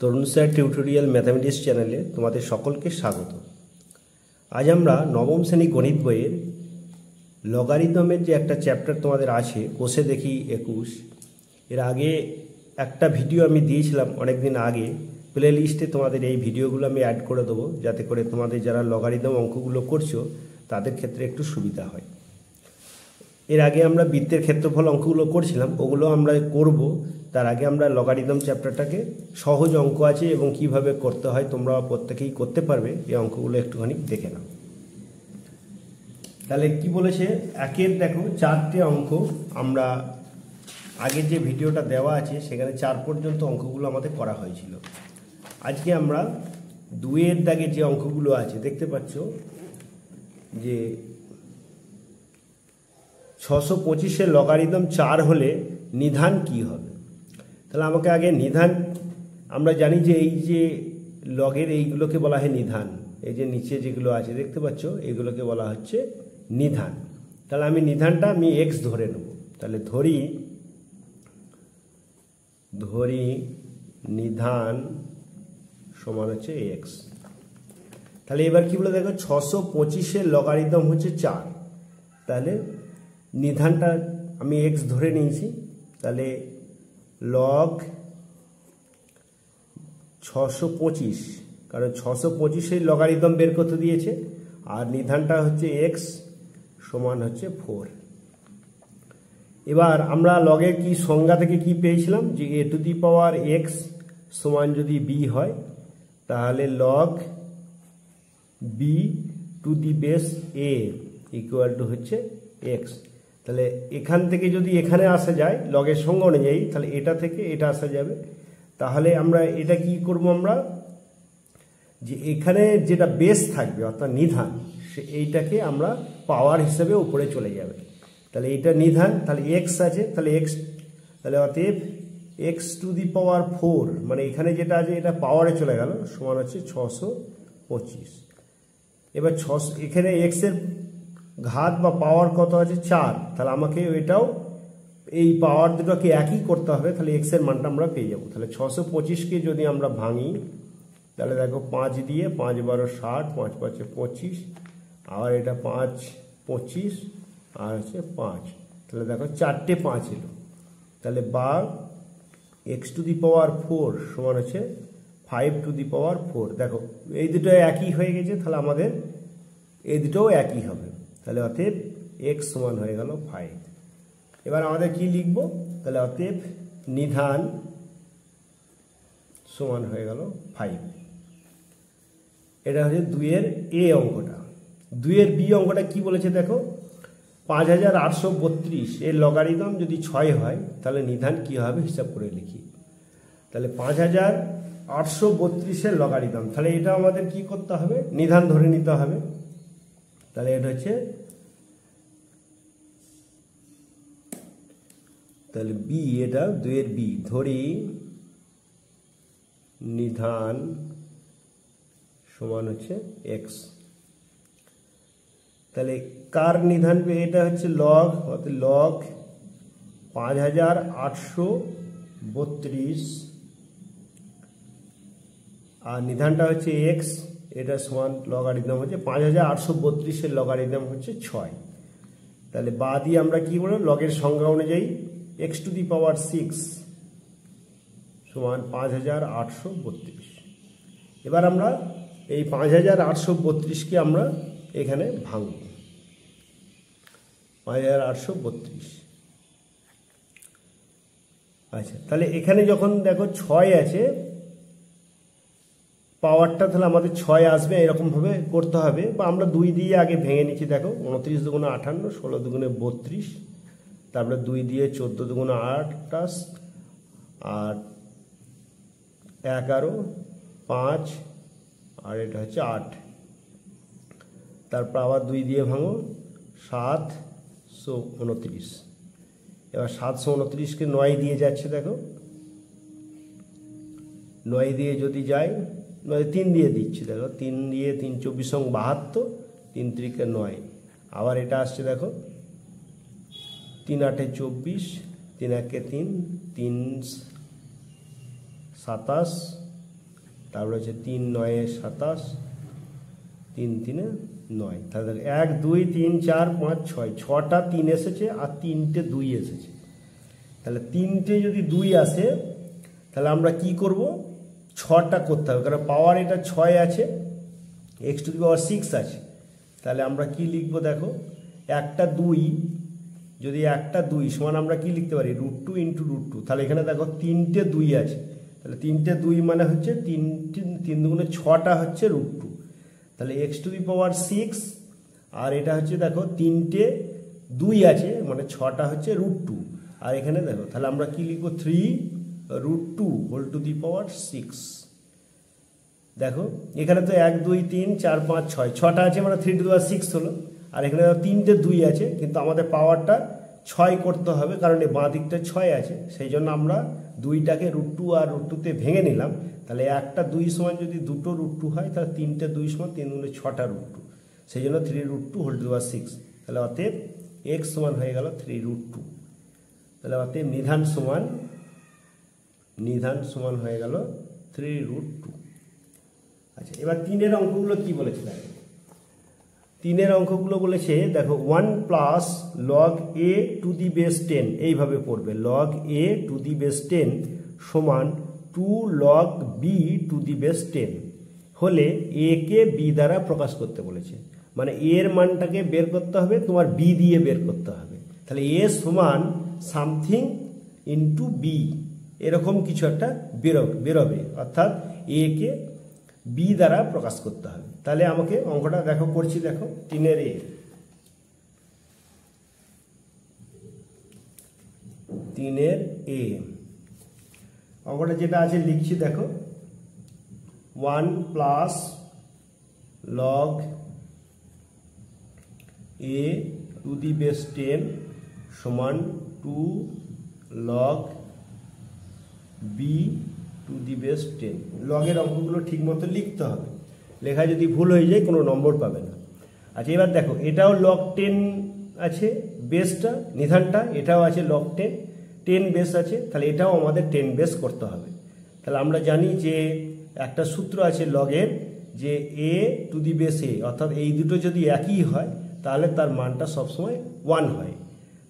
তরুণ sir tutorial mathematics চ্যানেলে তোমাদের সকলকে স্বাগত। আজ আমরা নবম শ্রেণী গণিত বইয়ের লগারিদমের যে একটা চ্যাপ্টার তোমাদের আছে, কোষে দেখি 21, এর আগে একটা ভিডিও আমি দিয়েছিলাম অনেক দিন আগে। প্লে লিস্টে তোমাদের এই ভিডিওগুলো আমি অ্যাড করে দেবো, যাতে করে তোমাদের যারা লগারিদম অঙ্কগুলো করছো তাদের ক্ষেত্রে একটু সুবিধা হয়। এর আগে আমরা বৃত্তের ক্ষেত্রফল অঙ্কগুলো করছিলাম, ওগুলো আমরা করব। তার আগে আমরা লগারিদম চ্যাপ্টারটাকে সহজ অঙ্ক আছে এবং কিভাবে করতে হয় তোমরা প্রত্যেকেই করতে পারবে, এই অঙ্কগুলো একটুখানি দেখে নাও। তাহলে কি বলেছে, একের দেখো 4টে অঙ্ক আমরা আগের যে ভিডিওটা দেওয়া আছে সেখানে 4 পর্যন্ত অঙ্কগুলো আমাদের করা হয়েছিল। আজকে আমরা 2-এর দাগে যে অঙ্কগুলো আছে দেখতে পাচ্ছ যে 625-এর লগারিদম 4 হলে নিধান কি হবে। তাহলে আমাকে আগে নিধান, আমরা জানি যে এই যে লগের এইগুলোকে বলা হয় নিধান। এই যে নিচে যেগুলো আছে দেখতে পাচ্ছ এইগুলোকে বলা হচ্ছে নিধান। তাহলে আমি নিধানটা এক্স ধরে নেব। তাহলে ধরি নিধান সমান হচ্ছে এক্স। তাহলে এবার কি বলে দেখো, 625-এর লগারিদম হচ্ছে 4। তাহলে নিধানটা আমি এক্স ধরে নিয়েছি। তাহলে লগ 625, কারণ 625-এর লগারিদম বের করতে দিয়েছে, আর নিধানটা হচ্ছে এক্স সমান হচ্ছে 4। এবার আমরা লগের কি সংজ্ঞা থেকে কি পেয়েছিলাম, যে এ টু দি পাওয়ার এক্স সমান যদি বি হয় তাহলে log B to the base A equal to হচ্ছে এক্স। তাহলে এখান থেকে যদি এখানে আসা যায় লগের সংজ্ঞা অনুযায়ী, তাহলে এটা থেকে এটা আসা যাবে। তাহলে আমরা এটা কি করব, আমরা যে এখানে যেটা বেস থাকবে অর্থাৎ নিধান, এইটাকে আমরা পাওয়ার হিসেবে উপরে চলে যাবে। তাহলে এইটা নিধান, তাহলে এক্স আছে, তাহলে এক্স, তাহলে অতএব এক্স টু দি পাওয়ার 4, মানে এখানে যেটা আছে এটা পাওয়ারে চলে গেল, সমান হচ্ছে 625। এবার এখানে এক্স এর ঘাত বা পাওয়ার কত আছে 4, তাহলে আমাকে এটাও এই পাওয়ার দুটোকে একই করতে হবে। তাহলে এক্স এর মানটা আমরা পেয়ে যাবো। তাহলে 625-কে যদি আমরা ভাঙি তাহলে দেখো 5 দিয়ে 5 12 60, 5 5 25, আবার এটা 5 25 আর হচ্ছে 5। তাহলে দেখো 4টে 5 এলো। তাহলে বা এক্স টু দি পাওয়ার 4 সমান হচ্ছে 5 টু দি পাওয়ার 4। দেখো এই দুটো একই হয়ে গেছে, তাহলে আমাদের এই দুটোও একই হবে। তাহলে অতএব এক্স সমান হয়ে গেল 5। এবার আমাদের কি লিখব, তাহলে অতএব নিধান সমান হয়ে গেল 5। এটা হচ্ছে 2-এর এ অঙ্কটা। 2-এর বি অঙ্কটা কি বলেছে দেখো, 5832 এর লগারিদম যদি 6 হয় তাহলে নিধান কি হবে হিসাব করে লিখি। তাহলে 5832-এর লগারিদম, তাহলে এটা আমাদের কি করতে হবে, নিধান ধরে নিতে হবে। তাহলে এটা হচ্ছে, তাহলে বি, এটা 2-এর বি, ধরি নিধান সমান হচ্ছে এক্স। তাহলে কার নিধান, এটা হচ্ছে লগ, অর্থাৎ লগ 5832 আর নিধানটা হচ্ছে এক্স, এটা সমান লগারিদম হচ্ছে 5832-এর লগারিদম হচ্ছে 6। তাহলে বা দিয়ে আমরা কি বলবো, লগের সংজ্ঞা অনুযায়ী এক্স টু দি পাওয়ার 6 সমান 5832। এবার আমরা এই 5832-কে আমরা এখানে ভাঙব, 5832। আচ্ছা, তাহলে এখানে যখন দেখো 6 আছে পাওয়ারটা, তাহলে আমাদের 6 আসবে, এরকমভাবে করতে হবে। বা আমরা 2 দিয়ে আগে ভেঙে নিচ্ছি, দেখো 29 দুগুণে 58, 16 দুগুণে 32, তারপরে 2 দিয়ে 14 দুগুণে 28, আর 11, 5, আর এটা হচ্ছে 8। তারপর আবার 2 দিয়ে ভাঙো, 729। এবার 729-কে 9 দিয়ে যাচ্ছে, দেখো 9 দিয়ে যদি যায়, 3 দিয়ে দিচ্ছি, দেখো 3 দিয়ে 3 24 72, 3 3-কে 9। আবার এটা আসছে দেখো 3 8-এ 24, 3 1-কে 3, 3 27, তারপরে হচ্ছে 3 9 27, 3 3 9, তাহলে 1 2 3 4 5 6, 6টা 3 এসেছে আর 3টে 2 এসেছে। তাহলে 3টে যদি 2 আসে তাহলে আমরা কি করব, 6টা করতে হবে, কারণ পাওয়ার এটা 6 আছে, x টু দি পাওয়ার 6 আছে। তাহলে আমরা কি লিখবো দেখো, একটা 2, যদি একটা 2 সমান আমরা কি লিখতে পারি, √2 ইন্টু √2। তাহলে এখানে দেখো 3টে 2 আছে, তাহলে 3টে 2 মানে হচ্ছে 3 দুগুণে 6টা হচ্ছে √2। তাহলে x টু দি পাওয়ার 6, আর এটা হচ্ছে দেখো 3টে 2 আছে মানে 6টা হচ্ছে √2। আর এখানে দেখো তাহলে আমরা কি লিখবো, 3√2 হোল টু দি পাওয়ার 6। দেখো এখানে তো 1 2 3 4 5 6, 6টা আছে মানে 3 টু দি পাওয়ার 6 হলো। আর এখানে 3টে 2 আছে, কিন্তু আমাদের পাওয়ারটা 6 করতে হবে, কারণ এই বাঁ দিকটা 6 আছে, সেই জন্য আমরা 2টাকে √2 আর √2তে ভেঙে নিলাম। তাহলে একটা 2 সমান যদি দুটো √2 হয়, তাহলে 3টে 2 সমান 3 গুণে 6টা √2, সেই জন্য 3√2 হোল টু দি পাওয়ার 6। তাহলে অতএব x সমান হয়ে গেল 3√2। তাহলে অতএব নিধান সমান হয়ে গেল 3√2। আচ্ছা, এবার 3-এর অঙ্কগুলো কি বলেছে দেখো, 3-এর অঙ্কগুলো বলেছে দেখো 1 plus log a two the base 10, এইভাবে পড়বে, log a two the base 10 সমান 2 log b two the base 10 হলে a কে b দ্বারা প্রকাশ করতে বলেছে। মানে a এর মানটাকে বের করতে হবে, তোমার b দিয়ে বের করতে হবে। তাহলে a সমান সামথিং ইন্টু b, এরকম কিছু একটা বেরোবে, অর্থাৎ a কে b দ্বারা প্রকাশ করতে হবে। তাহলে আমাকে অঙ্কটা দেখো করছি, দেখো 3-এর a, 3-এর a অঙ্কটা যেটা আছে লিখছি দেখো, 1 plus log a two the base 10 সমান 2 log b two the base 10। লগের অঙ্কগুলো ঠিক মতো লিখতে হবে, লেখা যদি ভুল হয়ে যায় কোনো নম্বর পাবে না। আচ্ছা, এবার দেখো এটাও লগ 10 আছে বেসটা, নিধানটা এটাও আছে লগ 10 বেস আছে, তাহলে এটাও আমাদের 10 বেস করতে হবে। তাহলে আমরা জানি যে একটা সূত্র আছে লগের, যে a two the base a, অর্থাৎ এই দুটো যদি একই হয় তাহলে তার মানটা সবসময় 1 হয়।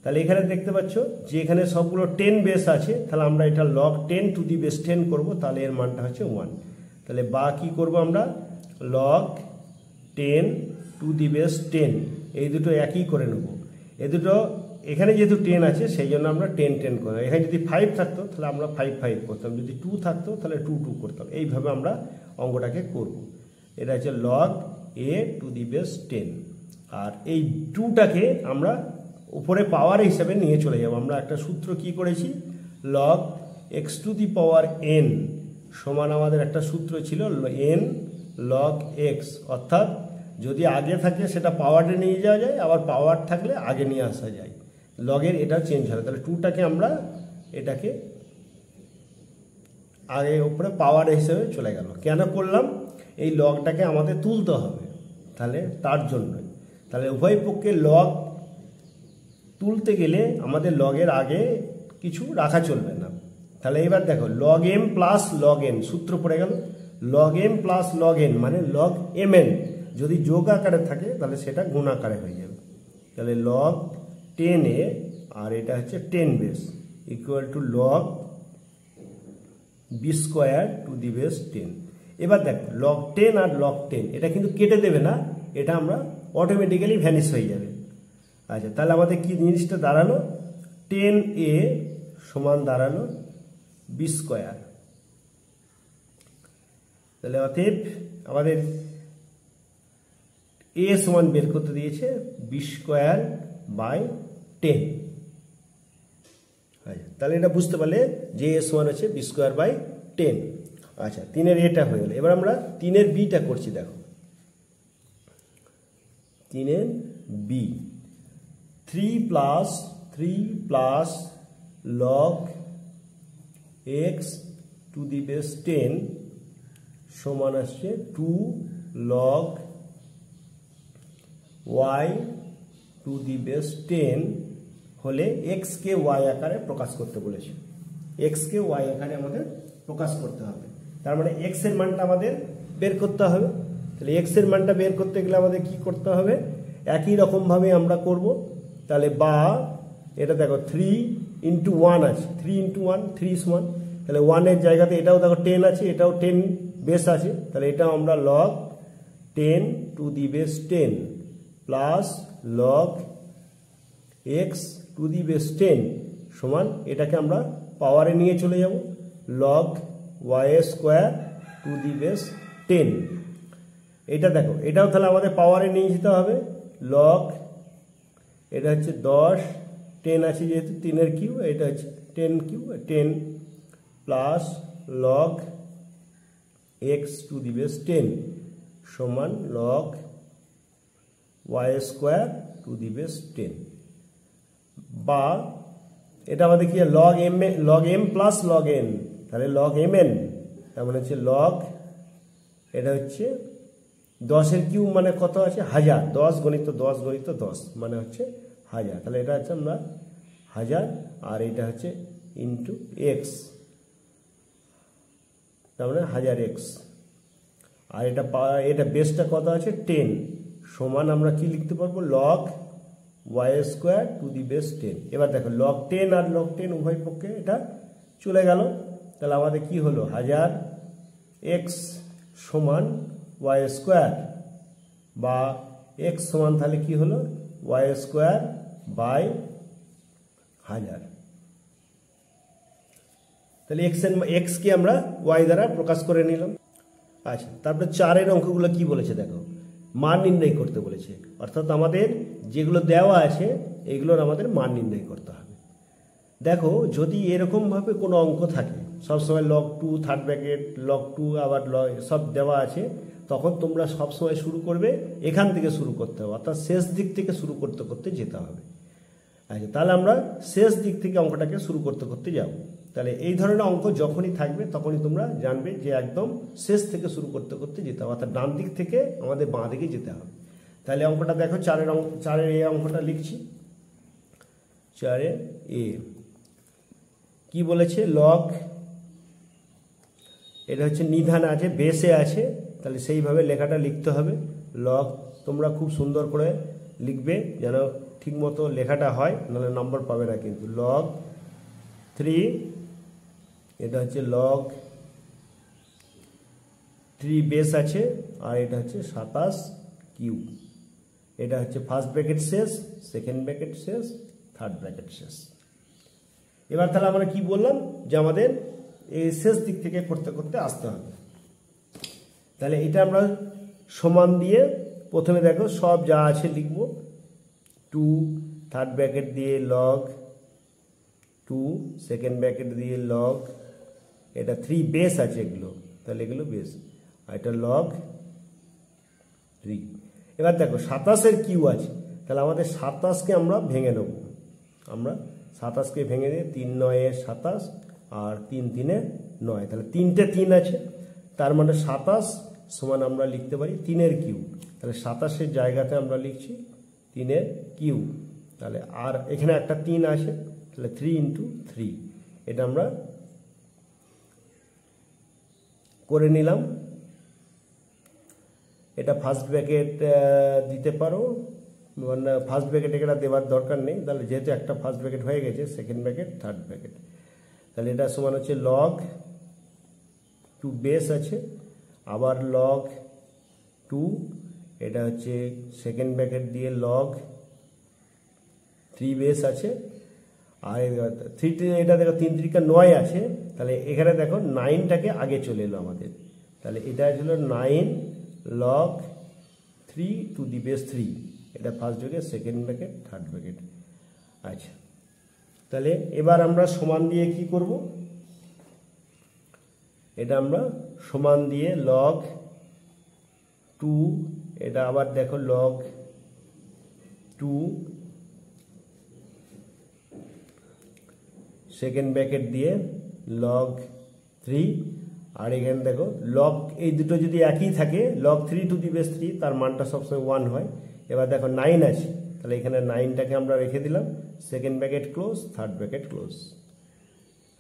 তাহলে এখানে দেখতে পাচ্ছ যে এখানে সবগুলো 10 বেস আছে, তাহলে আমরা এটা লগ 10 টু দি বেস 10 করব, তাহলে এর মানটা হচ্ছে 1। তাহলে বা কি করব আমরা, লগ 10 টু দি বেস 10, এই দুটো একই করে নেব। এই দুটো এখানে যেহেতু 10 আছে সেই জন্য আমরা 10 10 করব। এখানে যদি 5 থাকতো তাহলে আমরা 5 5 করতাম, যদি 2 থাকতো তাহলে 2 2 করতাম। এইভাবে আমরা অঙ্কটাকে করব। এটা হচ্ছে log a two the base 10, আর এই 2টাকে আমরা উপরে পাওয়ার হিসাবে নিয়ে চলে যাব। আমরা একটা সূত্র কি করেছি, log x to the power n সমান আমাদের একটা সূত্র ছিল n লগ x, অর্থাৎ যদি আগে থাকে সেটা পাওয়ারে নিয়ে যাওয়া যায়, আবার পাওয়ার থাকলে আগে নিয়ে আসা যায়। লগের এটা চেঞ্জ হবে, তাহলে 2টাকে আমরা এটাকে আগে উপরে পাওয়ার হিসেবে চলে গেল। কেন করলাম, এই লগটাকে আমাদের তুলতে হবে, তাহলে তার জন্য। তাহলে উভয় পক্ষে লগ তুলতে গেলে আমাদের লগের আগে কিছু রাখা চলবে না। তাহলে এবার দেখো log m plus log n, সূত্র পড়ে গেল, log m plus log n মানে লগ mn, যদি যোগ আকারে থাকে তাহলে সেটা গুণ আকারে হয়ে যাবে। তাহলে লগ 10a আর এটা হচ্ছে 10 base equal to log b square two the base 10। এবার দেখো লগ 10 আর লগ 10 এটা কিন্তু কেটে দেবে না, এটা আমরা অটোমেটিক্যালি ভ্যানিশ হয়ে যাবে। আচ্ছা, তাহলে আমাদের কি জিনিসটা দাঁড়ালো, 10a সমান দাঁড়ালো b স্কোয়ার। তাহলে অতএব আমাদের a সমান বের করতে দিয়েছে b স্কোয়ার বাই 10। আচ্ছা, তাহলে এটা বুঝতে পারলে যে a সমান হচ্ছে b স্কোয়ার বাই 10। আচ্ছা, 3-এর এটা হয়ে গেল। এবার আমরা 3-এর bটা করছি, দেখো 3-এর b, 3 plus log x two the base 10 সমান আসছে 2 log y two the base 10 হলে x কে y আকারে প্রকাশ করতে বলেছে। x কে y আকারে আমাদের প্রকাশ করতে হবে। তার মানে এক্স এর মানটা আমাদের বের করতে হবে। তাহলে এক্স এর মানটা বের করতে গেলে আমাদের কি করতে হবে, একই রকমভাবে আমরা করব। তাহলে বা এটা দেখো 3 × 1 আছে, 3 × 1 3 সমান, তাহলে 1 এর জায়গাতে এটাও দেখো 10 আছে, এটাও 10 বেস আছে, তাহলে এটাও আমরা log 10 two the base 10 plus log x two the base 10 সমান এটাকে আমরা পাওয়ারে নিয়ে চলে যাব log y square two the base 10। এটা দেখো এটাও তাহলে আমাদের পাওয়ারে নিয়ে যেতে হবে, log এটা হচ্ছে 10 10 আছে যেহেতু 3 এর কিউব, এটা হচ্ছে 10 cube 10 plus log x two the base 10 সমান log y square two the base 10, বা এটা আমাদের কি log m plus log n, তাহলে log mn তার মানে হচ্ছে log এটা হচ্ছে 10 এর কিউব মানে কত আছে 1000, 10 গণিত 10 গণিত 10 মানে হচ্ছে 1000, তাহলে এটা হচ্ছে আমরা 1000 আর এটা হচ্ছে ইন্টু এক্স, তার মানে 1000x, আর এটা বেসটা কত আছে 10 সমান আমরা কি লিখতে পারবো log y square two the base 10। এবার দেখো log 10 আর log 10 উভয় পক্ষে এটা চলে গেল, তাহলে আমাদের কি হলো 1000x সমান y স্কোয়ার, বা x সমান তাহলে কি হলো y স্কোয়ার বাই 1000। তাহলে x কে আমরা y দ্বারা প্রকাশ করে নিলাম। আচ্ছা, তারপরে 4 এর অঙ্কগুলো কি বলেছে দেখো, মান নির্ণয় করতে বলেছে, অর্থাৎ আমাদের যেগুলো দেওয়া আছে এগুলোর আমাদের মান নির্ণয় করতে হবে। দেখো যদি এরকম ভাবে কোনো অঙ্ক থাকে সবসময় log 2 থার্ড ব্র্যাকেট log 2 আবার সব দেওয়া আছে, তখন তোমরা সবসময় শুরু করবে এখান থেকে শুরু করতে হবে, অর্থাৎ শেষ দিক থেকে শুরু করতে করতে যেতে হবে। আচ্ছা, তাহলে আমরা শেষ দিক থেকে অঙ্কটাকে শুরু করতে করতে যাব। তাহলে এই ধরনের অঙ্ক যখনই থাকবে তখনই তোমরা জানবে যে একদম শেষ থেকে শুরু করতে করতে যেতে হবে, অর্থাৎ ডান দিক থেকে আমাদের বাঁ দিকে যেতে হবে। তাহলে অঙ্কটা দেখো 4 এর অঙ্কটা লিখছি। 4 এ কি বলেছে, লগ এটা হচ্ছে নিধান আছে বেসে আছে, তাহলে সেইভাবে লেখাটা লিখতে হবে। লগ তোমরা খুব সুন্দর করে লিখবে যেন ঠিকমতো লেখাটা হয়, নাহলে নম্বর পাবে না কিন্তু। log 3 এটা হচ্ছে log 3 বেস আছে, আর এটা হচ্ছে 27 কিউব, এটা হচ্ছে ফার্স্ট ব্র্যাকেট শেষ, সেকেন্ড ব্র্যাকেট শেষ, থার্ড ব্র্যাকেট শেষ। এবার তাহলে আমরা কি বললাম যে আমাদের এই শেষ দিক থেকে করতে করতে আসতে হবে। তাহলে এটা আমরা সমান দিয়ে প্রথমে দেখো সব যা আছে লিখব, 2 থার্ড ব্র্যাকেট দিয়ে log 2, সেকেন্ড ব্র্যাকেট দিয়ে log, এটা 3 বেস আছে এগুলো, তাহলে এগুলো বেস, আর এটা log 3। এবার দেখো 27 এর কিউ আছে, তাহলে আমাদের 27কে আমরা ভেঙে নেব, আমরা 27কে ভেঙে দিয়ে 3 9 এ 27 আর 3 3 এ 9, তাহলে 3টে 3 আছে, তার মানে 27 সমান আমরা লিখতে পারি 3 এর কিউ, তাহলে 27 এর জায়গাতে আমরা লিখছি 3 এর কিউ। তাহলে আর এখানে একটা 3 আছে, তাহলে 3 × 3 এটা আমরা করে নিলাম। এটা ফার্স্ট ব্র্যাকেট দিতে পারো, মানে ফার্স্ট ব্র্যাকেট এটা দেওয়ার দরকার নেই, তাহলে যেহেতু একটা ফার্স্ট ব্র্যাকেট হয়ে গেছে, সেকেন্ড ব্র্যাকেট থার্ড ব্র্যাকেট, তাহলে এটা সমান হচ্ছে log 2 বেস আছে, আবার log 2, এটা হচ্ছে সেকেন্ড ব্র্যাকেট দিয়ে log 3 বেস আছে, আর 3 এটা দেখো 3 3 9 আছে, তাহলে এখানে দেখো 9টাকে আগে চলে এলো আমাদের, তাহলে এটা ছিল 9 log 3 টু দি বেস 3, এটা first bracket second bracket third bracket. আচ্ছা, তাহলে এবার আমরা সমান দিয়ে কি করব, এটা আমরা সমান দিয়ে log 2, এটা আবার দেখো log 2 সেকেন্ড ব্র্যাকেট দিয়ে log 3, আর এখানে দেখো log, এই দুটো যদি একই থাকে log 3 টু দি বেস 3 তার মানটা সবসময় 1 হয়। এবার দেখো 9 আছে, তাহলে এখানে 9টাকে আমরা রেখে দিলাম, second bracket close, third bracket close.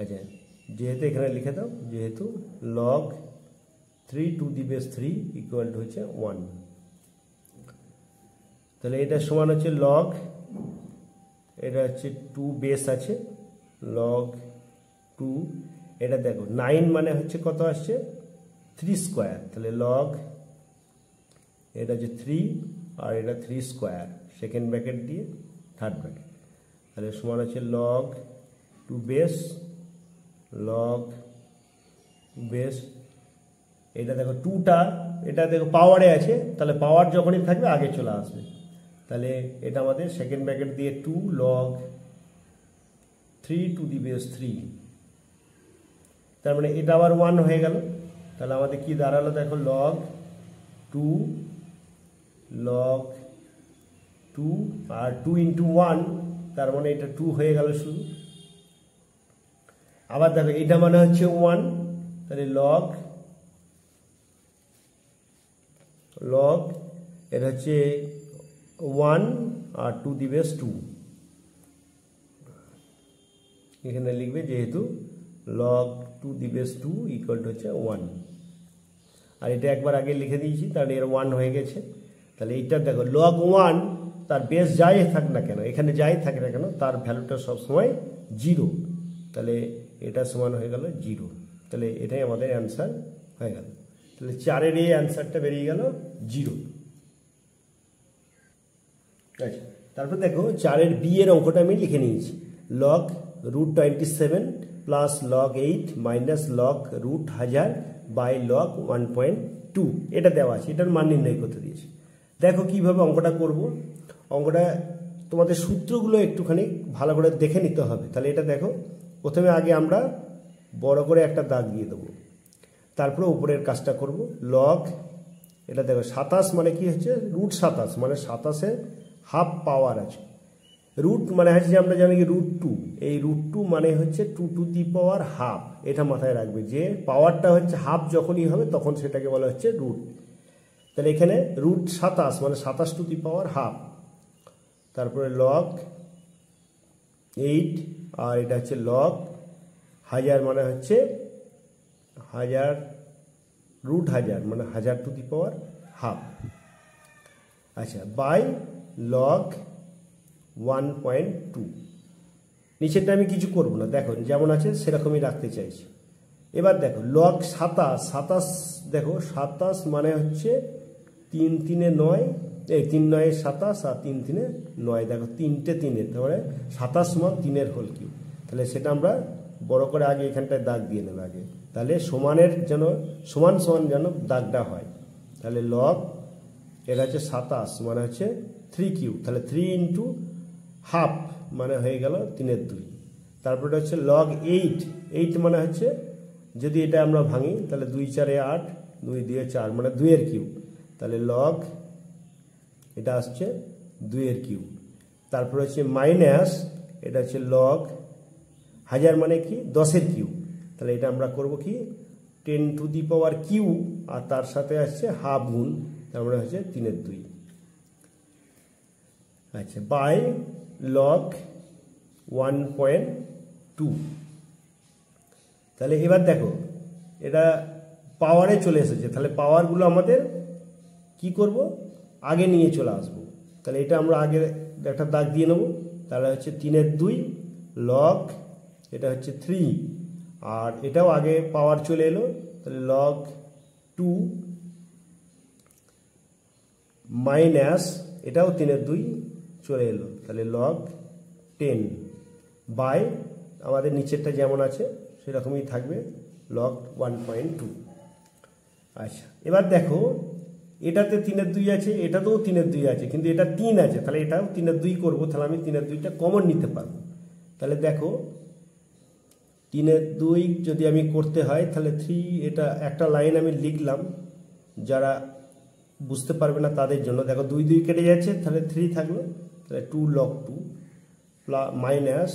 আচ্ছা, যেহেতু এখানে লিখে দাও, যেহেতু log 3 two the base 3 equal to হচ্ছে 1। তাহলে এটা সমান হচ্ছে লগ, এটা হচ্ছে 2 বেস আছে লগ 2, এটা দেখো 9 মানে হচ্ছে কত আসছে 3 স্কোয়ার, তাহলে লগ এটা হচ্ছে 3 আর এটা 3 স্কোয়ার, সেকেন্ড ব্র্যাকেট দিয়ে থার্ড ব্র্যাকেট, তাহলে সমান হচ্ছে লগ 2 বেস লগ বেস, এটা দেখো 2টা এটা দেখো পাওয়ারে আছে, তাহলে পাওয়ার যখনই থাকবে আগে চলে আসবে, তাহলে এটা আমাদের সেকেন্ড ব্র্যাকেট দিয়ে 2 লগ 3 টু দি বেস 3, তার মানে এটা আবার 1 হয়ে গেল, তাহলে আমাদের কি দাঁড়ালো দেখো লগ 2 আর 2 ইন্টু 1, তার মানে এটা 2 হয়ে গেল শুধু। আবার দেখো এটা মানে হচ্ছে 1, তাহলে লগ এটা হচ্ছে 1 আর 2 দি বেস 2, এখানে লিখবে যেহেতু log 2 the base 2 equal to হচ্ছে 1, আর এটা একবার আগে লিখে দিয়েছি, তাহলে এর 1 হয়ে গেছে। তাহলে এইটা দেখো লগ 1 তার বেস যাই থাক না কেন, এখানে যাই থাকে না কেন তার ভ্যালুটা সবসময় 0, তাহলে এটা সমান হয়ে গেল 0, তাহলে এটাই আমাদের অ্যান্সার হয়ে গেল। তাহলে 4-এর এই অ্যান্সারটা বেরিয়ে গেল 0। আচ্ছা, তারপর দেখো 4-এর বি এর অঙ্কটা আমি লিখে নিয়েছি, log √27 plus log 8 minus log √1000 by log 1.2, এটা দেওয়া আছে, এটার মান নির্ণয় করতে দিয়েছে। দেখো কিভাবে অঙ্কটা করব, অঙ্কটা তোমাদের সূত্রগুলো একটুখানি ভালো করে দেখে নিতে হবে। তাহলে এটা দেখো, প্রথমে আগে আমরা বড় করে একটা দাগ দিয়ে দেবো, তারপরে উপরের কাজটা করব। লগ এটা দেখো 27 মানে কি হচ্ছে √27, মানে 27-এর হাফ পাওয়ার আছে, রুট মানে হচ্ছে যে আমরা জানি কি √2, এই √2 মানে হচ্ছে 2 টু দি পাওয়ার হাফ, এটা মাথায় রাখবে যে পাওয়ারটা হচ্ছে হাফ যখনই হবে তখন সেটাকে বলা হচ্ছে রুট। তাহলে এখানে √27 মানে 27 টু দি পাওয়ার হাফ, তারপরে লগ 8 আর এটা হচ্ছে লগ 1000 মানে হচ্ছে 1000 √1000 মানে 1000 টু দি পাওয়ার হাফ। আচ্ছা, বাই লগ 1.2, নিচেরটা আমি কিছু করব না, দেখো যেমন আছে সেরকমই রাখতে চাইছি। এবার দেখো লগ 27 দেখো 27 মানে হচ্ছে 3 3 9, এই 3 9 27 আর 3 3 9, দেখো 3টে 3-এর, তাহলে 27 সমান 3-এর হোল কিউব, তাহলে সেটা আমরা বড় করে আগে এখানটায় দাগ দিয়ে নেব আগে, তাহলে সমানের যেন সমান সমান যেন দাগটা হয়। তাহলে লগ এটা হচ্ছে 27 মানে হচ্ছে 3 কিউব, তাহলে 3 ইন্টু হাফ মানে হয়ে গেল 3-এর 2, তারপরে হচ্ছে লগ 8 মানে হচ্ছে যদি এটা আমরা ভাঙি তাহলে 2 4 8, 2 2 4 মানে 2-এর কিউব, তাহলে লগ এটা আসছে 2-এর কিউব, তারপরে হচ্ছে মাইনাস এটা হচ্ছে লগ 1000 মানে কি 10-এর কিউব, তাহলে এটা আমরা করব কি 10 টু দি পাওয়ার কিউব আর তার সাথে আসছে হাফ গুণ, তার মানে হচ্ছে 3-এর 2। আচ্ছা, বাই লগ 1.2, তাহলে এবার দেখো এটা পাওয়ারে চলে এসেছে, তাহলে পাওয়ারগুলো আমাদের কি করব আগে নিয়ে চলে আসবো, তাহলে এটা আমরা আগে একটা দাগ দিয়ে নেব, তাহলে হচ্ছে 3-এর 2 লগ এটা হচ্ছে 3 আর এটাও আগে পাওয়ার চলে এলো, তাহলে লগ 2 মাইনাস এটাও 3-এর 2 চলে এলো, তাহলে লগ 10 বাই আমাদের নিচেরটা যেমন আছে সেরকমই থাকবে লগ 1.2। আচ্ছা, এবার দেখো এটাতে 3-এর 2 আছে, এটাতেও 3-এর 2 আছে, কিন্তু এটা 3 আছে, তাহলে এটাও 3-এর 2 করবো, তাহলে আমি 3-এর 2টা কমন নিতে পারবো। তাহলে দেখো 3-এর 2 যদি আমি করতে হয় তাহলে 3, এটা একটা লাইন আমি লিখলাম, যারা বুঝতে পারবে না তাদের জন্য, দেখো 2 2 কেটে যাচ্ছে, তাহলে 3 থাকলো, তাহলে 2 লগ 2 মাইনাস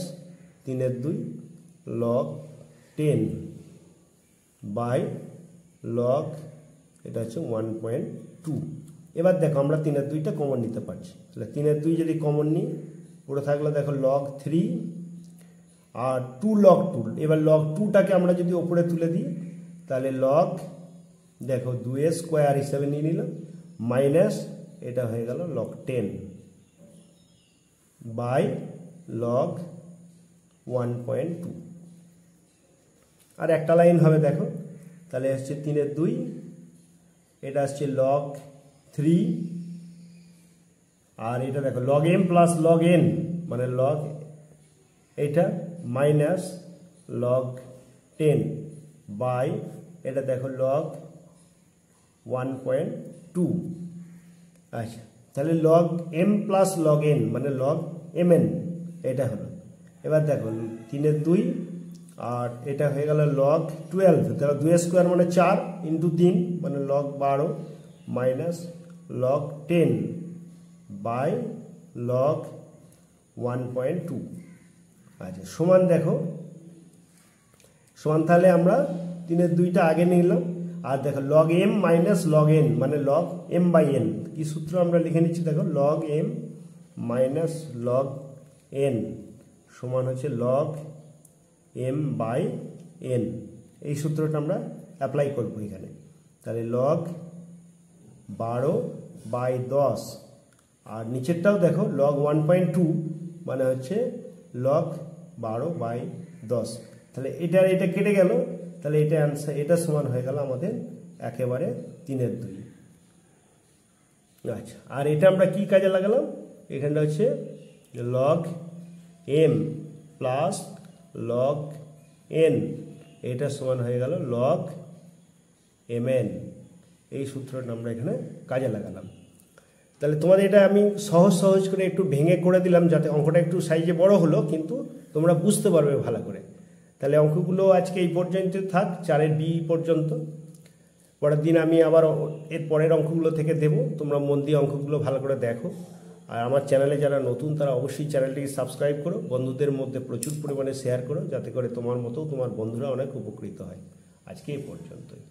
3-এর 2 লগ 10 বাই লগ এটা হচ্ছে 1.2। এবার দেখো আমরা 3-এর 2টা কমন নিতে পারছি, তাহলে 3-এর 2 যদি কমন নিই পুরো থাকলো দেখো লগ 3 আর 2 লগ 2, এবার লগ 2টাকে আমরা যদি ওপরে তুলে দিই তাহলে লগ দেখো 2 স্কোয়ার হিসাবে নিয়ে নিলাম মাইনাস এটা হয়ে গেল লগ 10 বাই লগ 1.2। আর একটা লাইন হবে দেখো, তাহলে হচ্ছে 3/2, এটা আসছে লগ 3, আর এটা দেখো log m plus log n মানে লগ এটা মাইনাস লগ 10 বাই এটা দেখো লগ 1.2। আচ্ছা, তাহলে log m plus log n মানে লগ mn এটা হলো। এবার দেখো 3/2 আর এটা হয়ে গেল লগ 12, তাহলে 2 স্কোয়ার মানে 4 ইন্টু 3 মানে log 12 minus log 10 by log 1.2। আচ্ছা সমান দেখো সমান, তাহলে আমরা 3/2টা আগে নিলাম, আর দেখো log m minus log n মানে লগ m বাই n। কি সূত্র আমরা লিখে নিচ্ছি দেখো, log m minus log n সমান হচ্ছে লগ m বাই n। এই সূত্রটা আমরা অ্যাপ্লাই করব এখানে। তাহলে লগ 12 বাই 10, আর নিচেরটাও দেখো লগ 1.2 মানে হচ্ছে লগ 12 বাই 10। তাহলে এটা কেটে গেল, তাহলে এটা অ্যান্সার, এটা সমান হয়ে গেল আমাদের একেবারে 3/2। আচ্ছা, আর এটা আমরা কি কাজে লাগালাম, এখানটা হচ্ছে log m plus log n এটা সমান হয়ে গেল লগ mn। এই সূত্রটা আমরা এখানে কাজে লাগালাম। তাহলে তোমাদের এটা আমি সহজ করে একটু ভেঙে করে দিলাম, যাতে অঙ্কটা একটু সাইজে বড় হলো কিন্তু তোমরা বুঝতে পারবে ভালো করে। তাহলে অঙ্কগুলো আজকে এই পর্যন্ত থাক, 4 B পর্যন্ত। পরের দিন আমি আবার এর পরের অঙ্কগুলো থেকে দেব, তোমরা মন দিয়ে অঙ্কগুলো ভালো করে দেখো। আর আমার চ্যানেলে যারা নতুন তারা অবশ্যই চ্যানেলটিকে সাবস্ক্রাইব করো, বন্ধুদের মধ্যে প্রচুর পরিমাণে শেয়ার করো, যাতে করে তোমার মতো তোমার বন্ধুরা অনেক উপকৃত হয়। আজকে এই পর্যন্তই।